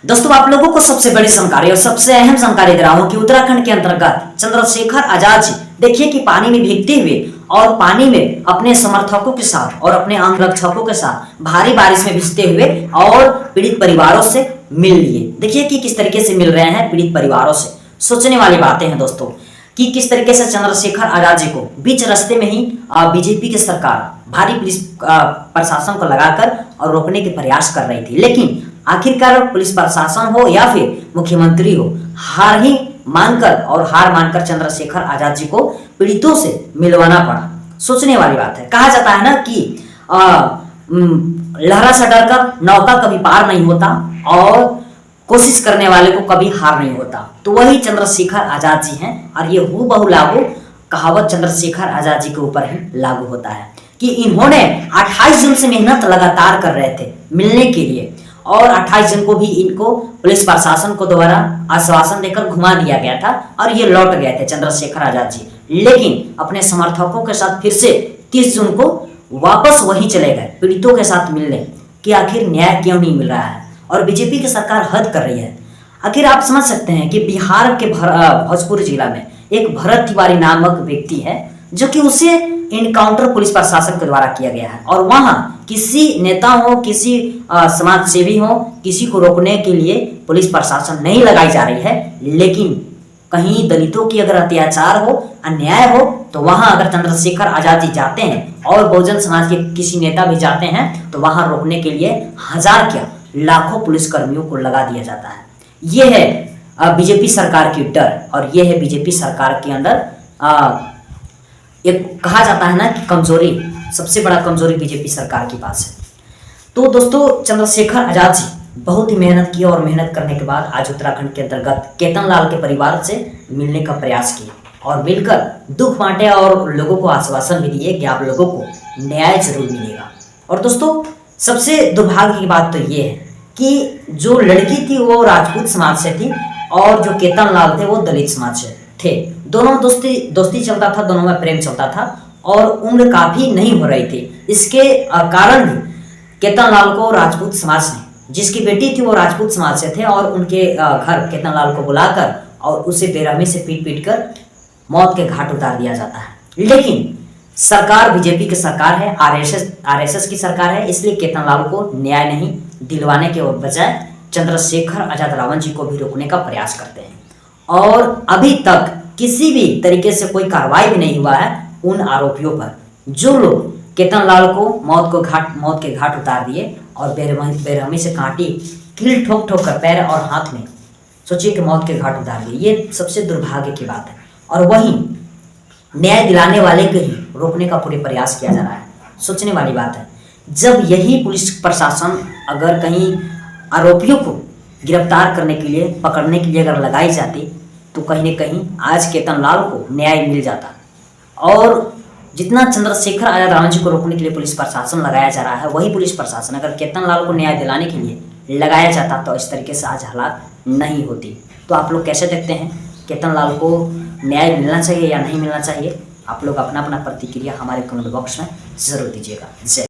दोस्तों आप लोगों को सबसे बड़ी जानकारी और सबसे अहम जानकारी दे रहा हूं कि उत्तराखंड के अंतर्गत चंद्रशेखर आजाद जी देखिए कि पानी में भीगते हुए और पानी में अपने समर्थकों के साथ और अपने अंगरक्षकों के साथ भारी बारिश में भिजते हुए और पीड़ित परिवारों से मिल लिए। देखिए कि किस तरीके से मिल रहे हैं पीड़ित परिवारों से। सोचने वाली बातें हैं दोस्तों कि किस तरीके से चंद्रशेखर आजाद जी को बीच रास्ते में ही बीजेपी की सरकार भारी पुलिस प्रशासन को लगाकर और रोकने के प्रयास कर रही थी, लेकिन आखिरकार पुलिस प्रशासन हो या फिर मुख्यमंत्री हो, हार मानकर चंद्रशेखर आजाद जी को पीड़ितों से मिलवाना पड़ा। सोचने वाली बात है। कहा जाता है ना कि लहरा से डरकर नौका कभी पार नहीं होता और कोशिश करने वाले को कभी हार नहीं होता। तो वही चंद्रशेखर आजाद जी हैं और ये हूबहू लागू कहावत चंद्रशेखर आजाद जी के ऊपर ही लागू होता है कि इन्होंने 28 जून से मेहनत लगातार कर रहे थे मिलने के लिए और 28 जून को भी इनको पुलिस प्रशासन को द्वारा आश्वासन देकर घुमा दिया गया था और ये लौट गए थे चंद्रशेखर आजाद जी, लेकिन अपने समर्थकों के साथ फिर से 30 जून को वापस वहीं चले गए पीड़ितों के साथ मिलने कि आखिर न्याय क्यों नहीं मिल रहा है और बीजेपी की सरकार हद कर रही है। आखिर आप समझ सकते हैं कि बिहार के भोजपुर जिला में एक भरत तिवारी नामक व्यक्ति है जो कि उसे इनकाउंटर पुलिस प्रशासन के द्वारा किया गया है और वहां किसी नेता हो, किसी समाज सेवी हो, किसी को रोकने के लिए पुलिस प्रशासन नहीं लगाई जा रही है, लेकिन कहीं दलितों की अगर अत्याचार हो, अन्याय हो तो वहां अगर चंद्रशेखर आजाद जी जाते हैं और बहुजन समाज के किसी नेता भी जाते हैं तो वहां रोकने के लिए हजार क्या लाखों पुलिसकर्मियों को लगा दिया जाता है। यह है बीजेपी सरकार की डर और यह है बीजेपी सरकार के अंदर एक कहा जाता है ना कि कमजोरी, सबसे बड़ा कमजोरी बीजेपी सरकार के पास है। तो दोस्तों चंद्रशेखर आजाद जी बहुत ही मेहनत की और मेहनत करने के बाद आज उत्तराखंड के अंतर्गत केतन लाल के परिवार से मिलने का प्रयास किया और मिलकर दुख बांटे और लोगों को आश्वासन भी दिए कि आप लोगों को न्याय जरूर मिलेगा। और दोस्तों सबसे दुर्भाग्य की बात तो ये है कि जो लड़की थी वो राजपूत समाज से थी और जो केतन लाल थे वो दलित समाज से थे। दोनों दोस्ती चलता था, दोनों में प्रेम चलता था और उम्र काफी नहीं हो रही थी। इसके कारण भी केतन लाल को राजपूत समाज ने, जिसकी बेटी थी वो राजपूत समाज से थे और उनके घर केतन लाल को बुलाकर और उसे बेरहमी से पीट कर मौत के घाट उतार दिया जाता है। लेकिन सरकार बीजेपी की सरकार है, आरएसएस की सरकार है, इसलिए केतन लाल को न्याय नहीं दिलवाने के बजाय चंद्रशेखर आजाद रावण जी को भी रोकने का प्रयास करते हैं और अभी तक किसी भी तरीके से कोई कार्रवाई भी नहीं हुआ है उन आरोपियों पर जो लोग केतन लाल को मौत के घाट उतार दिए और बेरहमी से काटी, कील ठोक कर पैर और हाथ में सोचिए कि मौत के घाट उतार दिए। ये सबसे दुर्भाग्य की बात है और वहीं न्याय दिलाने वाले को ही रोकने का पूरे प्रयास किया जा रहा है। सोचने वाली बात है, जब यही पुलिस प्रशासन अगर कहीं आरोपियों को गिरफ्तार करने के लिए, पकड़ने के लिए अगर लगाई जाती तो कहीं न कहीं आज केतन लाल को न्याय मिल जाता। और जितना चंद्रशेखर आजाद रावण जी को रोकने के लिए पुलिस प्रशासन लगाया जा रहा है, वही पुलिस प्रशासन अगर केतन लाल को न्याय दिलाने के लिए लगाया जाता तो इस तरीके से आज हालात नहीं होती। तो आप लोग कैसे देखते हैं, केतन लाल को न्याय मिलना चाहिए या नहीं मिलना चाहिए? आप लोग अपना प्रतिक्रिया हमारे कमेंट बॉक्स में जरूर दीजिएगा। जय